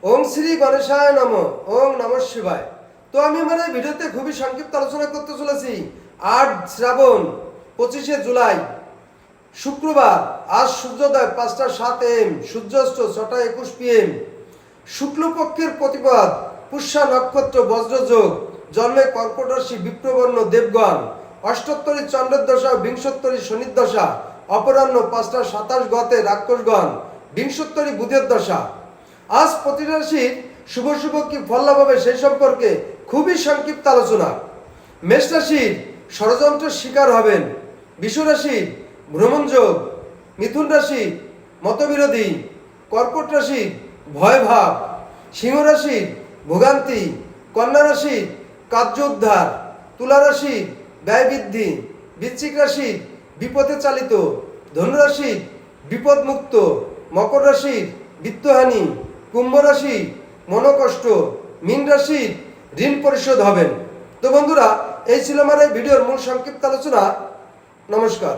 ওম শ্রী গণেশায় নম। ওম নমঃ শিবায়। তো আমি আমার এই ভিডিওতে খুবই সংক্ষিপ্ত আলোচনা করতে চলেছি 8 শ্রাবণ 25শে জুলাই শুক্রবার। আজ সূর্যোদয় 5টা 7 AM, সূর্যাস্ত 6টা 21 PM, শুক্লপক্ষের প্রতিপদ, পুষ্যা নক্ষত্র, বজ্রযোগ, জন্মে কর্কট রাশি, বিপ্রবর্ণ দেবগণ, অষ্টোত্তরী চন্দ্রের দশা, বিংশোত্তরী শনির দশা, অপরাহ্ন 5টা 27 গতে রাক্ষসগণ, বিংশোত্তরী বুধের দশা। আজ প্রতি রাশির শুভ শুভ কি ফল লাভ হবে সেই সম্পর্কে খুবই সংক্ষিপ্ত আলোচনা। মেষ রাশির ষড়যন্ত্রের শিকার হবেন। বৃষ রাশির ভ্রমণযোগ, মিথুন রাশির মতবিরোধী, কর্কট রাশির ভয়ভাব, সিংহ রাশির ভোগান্তি, কন্যা রাশির কার্য উদ্ধার, তুলা রাশির ব্যয় বৃদ্ধি, বৃশ্চিক রাশির বিপদে চালিত, ধনু রাশির বিপদ মুক্ত, মকর রাশির বিত্তহানি, কুম্ভ রাশির মনোকষ্ট, মীন রাশির ঋণ পরিশোধ হবেন। তো বন্ধুরা, এই ছিল আমার এই ভিডিওর মূল সংক্ষিপ্ত আলোচনা। নমস্কার।